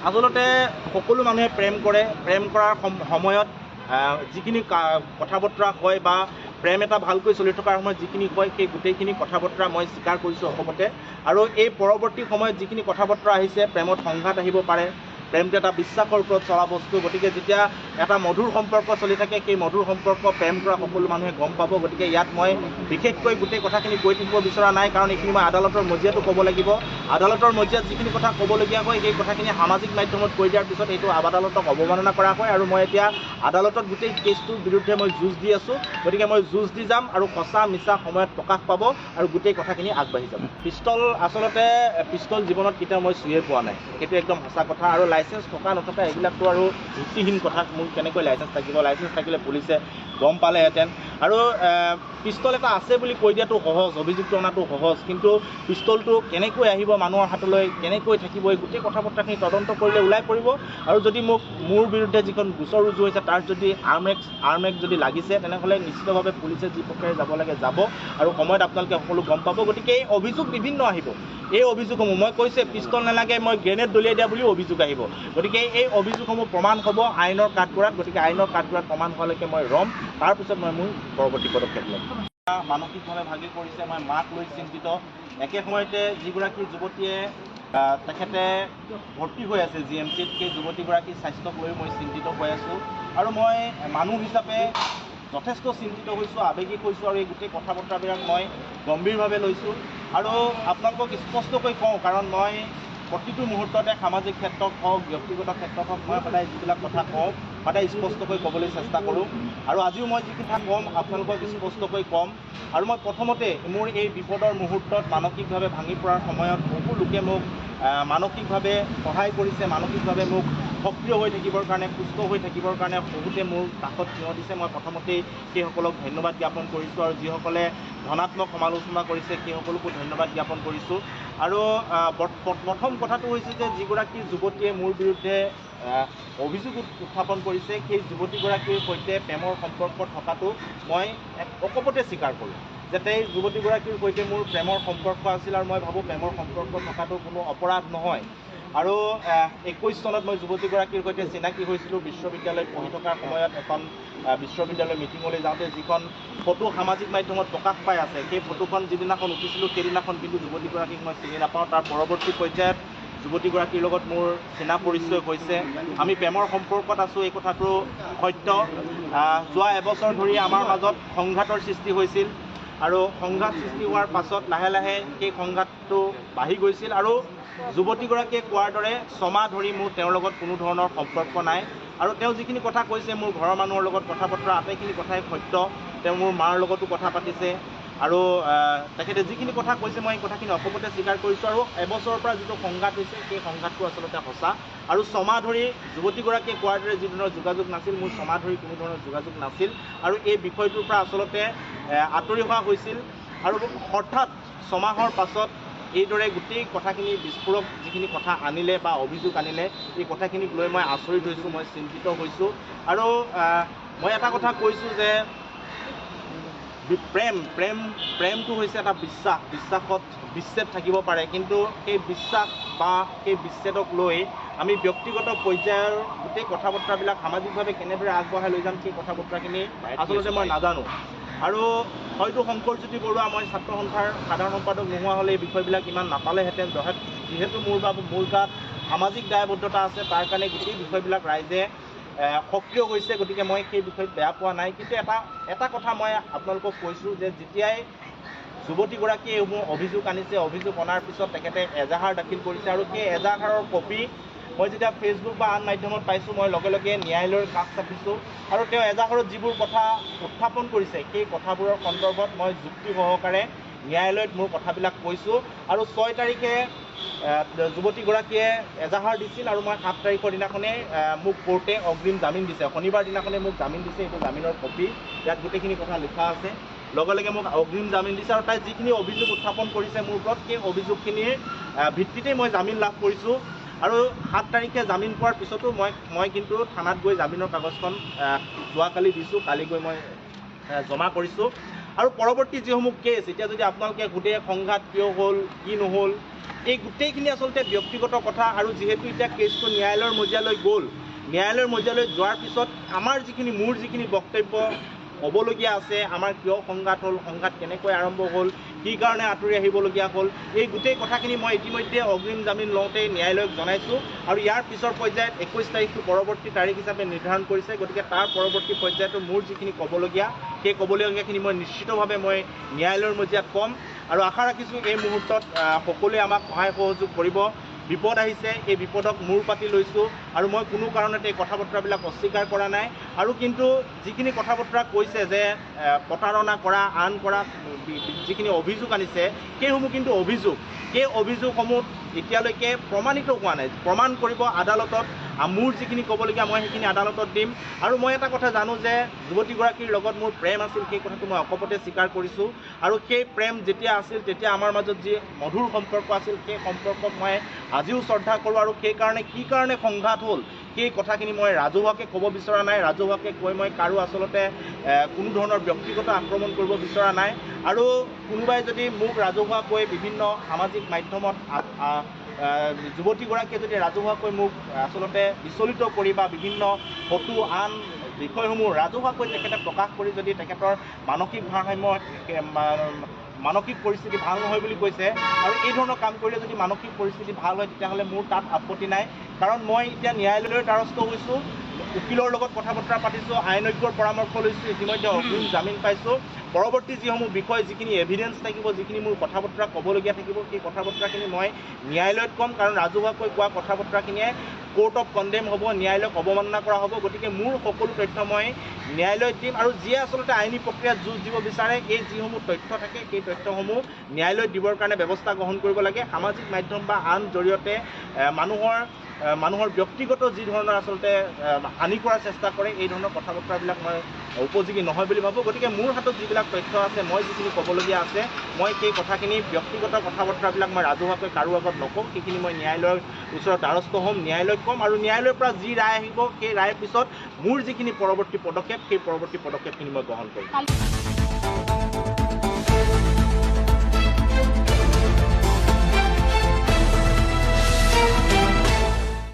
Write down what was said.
আচলতে সকলো মানুহে প্ৰেম কৰে। প্ৰেম কৰাৰ সময়ত যিখিনি কথা বতৰা হয় বা প্ৰেম এটা ভালকৈ চলি থকাৰ সময়ত যিখিনি কয় সেই গোটেইখিনি কথা বতৰা মই স্বীকাৰ কৰিছোঁ অসমতে। আৰু এই পৰৱৰ্তী সময়ত যিখিনি কথা বতৰা আহিছে, প্ৰেমত সংঘাত আহিব পাৰে। প্ৰেমটো এটা বিশ্বাসৰ ওপৰত চলা বস্তু। গতিকে যেতিয়া এটা মধুৰ সম্পৰ্ক চলি থাকে, সেই মধুৰ সম্পৰ্ক প্ৰেম কৰা সকলো মানুহে গম পাব। গতিকে ইয়াত মই বিশেষকৈ গোটেই কথাখিনি কৈ থাকিব বিচৰা নাই, কাৰণ এইখিনি মই আদালতৰ মজিয়াতো ক'ব লাগিব। আদালতৰ মজিয়াত যিখিনি কথা ক'বলগীয়া হয় সেই কথাখিনি সামাজিক মাধ্যমত কৈ দিয়াৰ পিছত সেইটো আদালতক অৱমাননা কৰা হয়। আৰু মই এতিয়া আদালতত গোটেই কেছটোৰ বিৰুদ্ধে মই যুঁজ দি আছোঁ। গতিকে মই যুঁজ দি যাম আৰু সঁচা মিছা সময়ত প্ৰকাশ পাব আৰু গোটেই কথাখিনি আগবাঢ়ি যাব। আচলতে পিষ্টল জীৱনত কেতিয়াও মই চুইয়ে পোৱা নাই, সেইটো একদম সঁচা কথা। আৰু লাইচেঞ্চ থকা নথকা এইবিলাকতো আৰু ভিত্তিহীন কথা। মোৰ কেনেকৈ লাইচেঞ্চ থাকিব? লাইচেঞ্চ থাকিলে পুলিচে গম পালেহেঁতেন। আৰু পিষ্টল এটা আছে বুলি কৈ দিয়াটো সহজ, অভিযুক্ত অনাটো সহজ, কিন্তু পিষ্টলটো কেনেকৈ আহিব মানুহৰ হাতলৈ, কেনেকৈ থাকিব, এই গোটেই কথা বতৰাখিনি তদন্ত কৰিলে ওলাই পৰিব। আৰু যদি মোৰ বিৰুদ্ধে যিখন গোচৰ ৰুজু হৈছে তাত যদি আৰ্মেক্স যদি লাগিছে, তেনেহ'লে নিশ্চিতভাৱে পুলিচে যি পক্ষে যাব লাগে যাব, আৰু সময়ত আপোনালোকে সকলো গম পাব। গতিকে এই অভিযোগ বিভিন্ন আহিব। এই অভিযোগসমূহ মই কৈছে পিষ্টল নালাগে, মই গ্ৰেনেড দলিয়াই দিয়া বুলিও অভিযোগ আহিব। গতিকে এই অভিযোগসমূহ প্ৰমাণ হ'ব আইনৰ কাঠগড়াত। গতিকে আইনৰ কাঠগড়াত প্ৰমাণ হোৱালৈকে মই ৰম, তাৰপিছত মই মোৰ পৰৱৰ্তী পদক্ষেপ ল'ম। মানসিকভাৱে ভাগি পৰিছে, মই মাক লৈ চিন্তিত। একে সময়তে যিগৰাকী যুৱতীয়ে তেখেতে ভৰ্তি হৈ আছে GMCত, সেই যুৱতীগৰাকীৰ স্বাস্থ্যক লৈ মই চিন্তিত হৈ আছোঁ। আৰু মই মানুহ হিচাপে যথেষ্ট চিন্তিত হৈছোঁ, আৱেগিক হৈছোঁ। আৰু এই গোটেই কথা বতৰাবিলাক মই গম্ভীৰভাৱে লৈছোঁ। আৰু আপোনালোকক স্পষ্টকৈ কওঁ, কাৰণ মই প্ৰতিটো মুহূৰ্ততে সামাজিক ক্ষেত্ৰত হওক, ব্যক্তিগত ক্ষেত্ৰত হওক, মই সদায় যিবিলাক কথা কওঁ সদায় স্পষ্টকৈ ক'বলৈ চেষ্টা কৰোঁ। আৰু আজিও মই যি কথা ক'ম আপোনালোকক স্পষ্টকৈ ক'ম। আৰু মই প্ৰথমতে মোৰ এই বিপদৰ মুহূৰ্তত মানসিকভাৱে ভাঙি পৰাৰ সময়ত বহু লোকে মোক মানসিকভাৱে সহায় কৰিছে, মানসিকভাৱে মোক সক্ৰিয় হৈ থাকিবৰ কাৰণে, সুস্থ হৈ থাকিবৰ কাৰণে বহুতে মোৰ কাষত থিয় দিছে। মই প্ৰথমতেই সেইসকলক ধন্যবাদ জ্ঞাপন কৰিছোঁ। আৰু যিসকলে ধনাত্মক সমালোচনা কৰিছে সেইসকলকো ধন্যবাদ জ্ঞাপন কৰিছোঁ। আৰু প্ৰথম কথাটো হৈছে যে যিগৰাকী যুৱতীয়ে মোৰ বিৰুদ্ধে অভিযোগ উত্থাপন কৰিছে, সেই যুৱতীগৰাকীৰ সৈতে প্ৰেমৰ সম্পৰ্ক থকাটো মই অকপতে স্বীকাৰ কৰোঁ, যাতে এই যুৱতীগৰাকীৰ সৈতে মোৰ প্ৰেমৰ সম্পৰ্ক আছিল। আৰু মই ভাবোঁ প্ৰেমৰ সম্পৰ্ক থকাটো কোনো অপৰাধ নহয়। আৰু 21 চনত মই যুৱতীগৰাকীৰ সৈতে চিনাকি হৈছিলোঁ বিশ্ববিদ্যালয়ত পঢ়ি থকাৰ সময়ত। এখন বিশ্ববিদ্যালয়ৰ মিটিঙলৈ যাওঁতে যিখন ফটো সামাজিক মাধ্যমত প্ৰকাশ পাই আছে, সেই ফটোখন যিদিনাখন উঠিছিলোঁ সেইদিনাখন কিন্তু যুৱতীগৰাকীক মই চিনি নাপাওঁ। তাৰ পৰৱৰ্তী পৰ্যায়ত যুৱতীগৰাকীৰ লগত মোৰ চিনা পৰিচয় হৈছে, আমি প্ৰেমৰ সম্পৰ্কত আছোঁ, এই কথাটো সত্য। যোৱা এবছৰ ধৰি আমাৰ মাজত সংঘাতৰ সৃষ্টি হৈছিল। আৰু সংঘাত সৃষ্টি হোৱাৰ পাছত লাহে লাহে সেই সংঘাতটো বাঢ়ি গৈছিল। আৰু যুৱতীগৰাকীয়ে কোৱাৰ দৰে 6 মাহ ধৰি মোৰ তেওঁৰ লগত কোনো ধৰণৰ সম্পৰ্ক নাই। আৰু তেওঁ যিখিনি কথা কৈছে মোৰ ঘৰৰ মানুহৰ লগত কথা বতৰা আটাইখিনি কথাই সত্য। তেওঁ মোৰ মাৰ লগতো কথা পাতিছে। আৰু তেখেতে যিখিনি কথা কৈছে মই এই কথাখিনি অকপতে স্বীকাৰ কৰিছোঁ। আৰু এবছৰৰ পৰা যিটো সংঘাত হৈছে সেই সংঘাতটো আচলতে সঁচা। আৰু 6 মাহ ধৰি যুৱতীগৰাকীয়ে কোৱাৰ দৰে যি ধৰণৰ যোগাযোগ নাছিল, মোৰ 6 মাহ ধৰি কোনো ধৰণৰ যোগাযোগ নাছিল। আৰু এই বিষয়টোৰ পৰা আচলতে আঁতৰি হোৱা হৈছিল। আৰু হঠাৎ 6 মাহৰ পাছত এইদৰে গোটেই কথাখিনি বিস্ফোৰক যিখিনি কথা আনিলে বা অভিযোগ আনিলে, এই কথাখিনিক লৈ মই আচৰিত হৈছোঁ, মই চিন্তিত হৈছোঁ। আৰু মই এটা কথা কৈছোঁ যে প্ৰেমটো হৈছে এটা বিশ্বাসত বিচ্ছেদ থাকিব পাৰে, কিন্তু সেই বিশ্বাস বা সেই বিচ্ছেদক লৈ আমি ব্যক্তিগত পৰ্যায়ৰ গোটেই কথা বতৰাবিলাক সামাজিকভাৱে কেনেদৰে আগবঢ়াই লৈ যাম সেই কথা বতৰাখিনি আচলতে মই নাজানো। আৰু হয়তো শংকৰজ্যোতি বৰুৱা মই ছাত্ৰ সন্থাৰ সাধাৰণ সম্পাদক নোহোৱা হ'লে এই বিষয়বিলাক ইমান নাপালেহেঁতেন। যিহেতু মোৰ গাত সামাজিক দায়বদ্ধতা আছে, তাৰ কাৰণে গোটেই বিষয়বিলাক ৰাইজে সক্ৰিয় হৈছে। গতিকে মই সেই বিষয়ত বেয়া পোৱা নাই। কিন্তু এটা কথা মই আপোনালোকক কৈছোঁ যে যেতিয়াই যুৱতীগৰাকীয়ে এইসমূহ অভিযোগ আনিছে, অভিযোগ অনাৰ পিছত তেখেতে এজাহাৰ দাখিল কৰিছে। আৰু সেই এজাহাৰৰ কপি মই যেতিয়া ফেচবুক বা আন মাধ্যমত পাইছোঁ, মই লগে লগে ন্যায়ালয়ৰ কাষ চাপিছোঁ। আৰু তেওঁ এজাহাৰত যিবোৰ কথা উত্থাপন কৰিছে সেই কথাবোৰৰ সন্দৰ্ভত মই যুক্তি সহকাৰে ন্যায়ালয়ত মোৰ কথাবিলাক কৈছোঁ। আৰু 6 তাৰিখে যুৱতীগৰাকীয়ে এজাহাৰ দিছিল। আৰু মই 7 তাৰিখৰ দিনাখনে মোক কোৰ্টে অগ্ৰিম জামিন দিছে। শনিবাৰ দিনাখনে মোক জামিন দিছে। এইটো জামিনৰ কপি, ইয়াত গোটেইখিনি কথা লিখা আছে। লগে লগে মোক অগ্ৰিম জামিন দিছে। আৰু তাই যিখিনি অভিযোগ উত্থাপন কৰিছে মোৰ ওপৰত, সেই অভিযোগখিনিৰ ভিত্তিতেই মই জামিন লাভ কৰিছোঁ। আৰু 7 তাৰিখে জামিন পোৱাৰ পিছতো মই কিন্তু থানাত গৈ জামিনৰ কাগজখন যোৱাকালি দিছোঁ, কালি গৈ মই জমা কৰিছোঁ। আৰু পৰৱৰ্তী যিসমূহ কেছ এতিয়া যদি আপোনালোকে গোটেই সংঘাত কিয় হ'ল কি নহ'ল এই গোটেইখিনি আচলতে ব্যক্তিগত কথা আৰু যিহেতু এতিয়া কেছটো ন্যায়ালয়ৰ মজিয়ালৈ গ'ল ন্যায়ালয়ৰ মজিয়ালৈ যোৱাৰ পিছত আমাৰ মোৰ যিখিনি বক্তব্য হ'বলগীয়া আছে আমাৰ কিয় সংঘাত হ'ল সংঘাত কেনেকৈ আৰম্ভ হ'ল কি কাৰণে আঁতৰি আহিবলগীয়া হ'ল এই গোটেই কথাখিনি মই ইতিমধ্যে অগ্ৰিম জামিন লওঁতে ন্যায়ালয়ক জনাইছোঁ আৰু ইয়াৰ পিছৰ পৰ্যায়ত 21 তাৰিখটো পৰৱৰ্তী তাৰিখ হিচাপে নিৰ্ধাৰণ কৰিছে গতিকে তাৰ পৰৱৰ্তী পৰ্যায়তো মোৰ যিখিনি ক'বলগীয়া সেই ক'বলগীয়াখিনি মই নিশ্চিতভাৱে মই ন্যায়ালয়ৰ মজিয়াত ক'ম আৰু আশা ৰাখিছোঁ এই মুহূৰ্তত সকলোৱে আমাক সহায় সহযোগ কৰিব বিপদ আহিছে এই বিপদক মূৰ পাতি লৈছোঁ আৰু মই কোনো কাৰণতে এই কথা বতৰাবিলাক অস্বীকাৰ কৰা নাই আৰু কিন্তু যিখিনি কথা বতৰা কৈছে যে প্ৰতাৰণা কৰা আন কৰা যিখিনি অভিযোগ আনিছে সেইসমূহ কিন্তু অভিযোগ সেই অভিযোগসমূহ এতিয়ালৈকে প্ৰমাণিত হোৱা নাই প্ৰমাণ কৰিব আদালতত মোৰ যিখিনি ক'বলগীয়া মই সেইখিনি আদালতত দিম আৰু মই এটা কথা জানো যে যুৱতীগৰাকীৰ লগত মোৰ প্ৰেম আছিল সেই কথাটো মই অকপতে স্বীকাৰ কৰিছোঁ আৰু সেই প্ৰেম যেতিয়া আছিল তেতিয়া আমাৰ মাজত যি মধুৰ সম্পৰ্ক আছিল সেই সম্পৰ্কক মই আজিও শ্ৰদ্ধা কৰোঁ আৰু সেইকাৰণে কি কাৰণে সংঘাত হ'ল সেই কথাখিনি মই ৰাজহুৱাকৈ ক'ব বিচৰা নাই ৰাজহুৱাকৈ কৈ মই কাৰো আচলতে কোনো ধৰণৰ ব্যক্তিগত আক্ৰমণ কৰিব বিচৰা নাই আৰু কোনোবাই যদি মোক ৰাজহুৱাকৈ বিভিন্ন সামাজিক মাধ্যমত যুৱতীগৰাকীয়ে যদি ৰাজহুৱাকৈ মোক আচলতে বিচলিত কৰি বা বিভিন্ন ফটো আন বিষয়সমূহ ৰাজহুৱাকৈ তেখেতে প্ৰকাশ কৰি যদি তেখেতৰ মানসিক ভাৰসাম্য মানসিক পৰিস্থিতি ভাল নহয় বুলি কৈছে আৰু এই ধৰণৰ কাম কৰিলে যদি মানসিক পৰিস্থিতি ভাল হয় তেতিয়াহ'লে মোৰ তাত আপত্তি নাই কাৰণ মই এতিয়া ন্যায়ালয়ৰ দ্বাৰস্থ হৈছোঁ উকিলৰ লগত কথা বতৰা পাতিছোঁ আইনজ্ঞৰ পৰামৰ্শ লৈছোঁ ইতিমধ্যে অগ্ৰিম জামিন পাইছোঁ পৰৱৰ্তী যিসমূহ বিষয় যিখিনি এভিডেঞ্চ থাকিব যিখিনি মোৰ কথা বতৰা ক'বলগীয়া থাকিব সেই কথা বতৰাখিনি মই ন্যায়ালয়ত ক'ম কাৰণ ৰাজহুৱাকৈ কোৱা কথা বতৰাখিনিয়ে কোৰ্ট অফ কণ্ডেম হ'ব ন্যায়ালয়ক অৱমাননা কৰা হ'ব গতিকে মোৰ সকলো তথ্য মই ন্যায়ালয়ত দিম আৰু যিয়ে আচলতে আইনী প্ৰক্ৰিয়াত যুঁজ দিব বিচাৰে এই যিসমূহ তথ্য থাকে সেই তথ্যসমূহ ন্যায়ালয়ত দিবৰ কাৰণে ব্যৱস্থা গ্ৰহণ কৰিব লাগে সামাজিক মাধ্যম বা আন জৰিয়তে মানুহৰ ব্যক্তিগত যি ধৰণৰ আচলতে হানি কৰাৰ চেষ্টা কৰে এই ধৰণৰ কথা বতৰাবিলাক মই উপযোগী নহয় বুলি ভাবোঁ গতিকে মোৰ হাতত যিবিলাক তথ্য আছে মই যিখিনি ক'বলগীয়া আছে মই সেই কথাখিনি ব্যক্তিগত কথা বতৰাবিলাক মই ৰাজহুৱাকৈ কাৰো আগত নকওঁ সেইখিনি মই ন্যায়ালয়ৰ ওচৰত দ্বাৰস্থ হ'ম ন্যায়ালয়ক ক'ম আৰু ন্যায়ালয়ৰ পৰা যি ৰায় আহিব সেই ৰায়ৰ পিছত মোৰ যিখিনি পৰৱৰ্তী পদক্ষেপ সেই পৰৱৰ্তী পদক্ষেপখিনি মই গ্ৰহণ কৰিম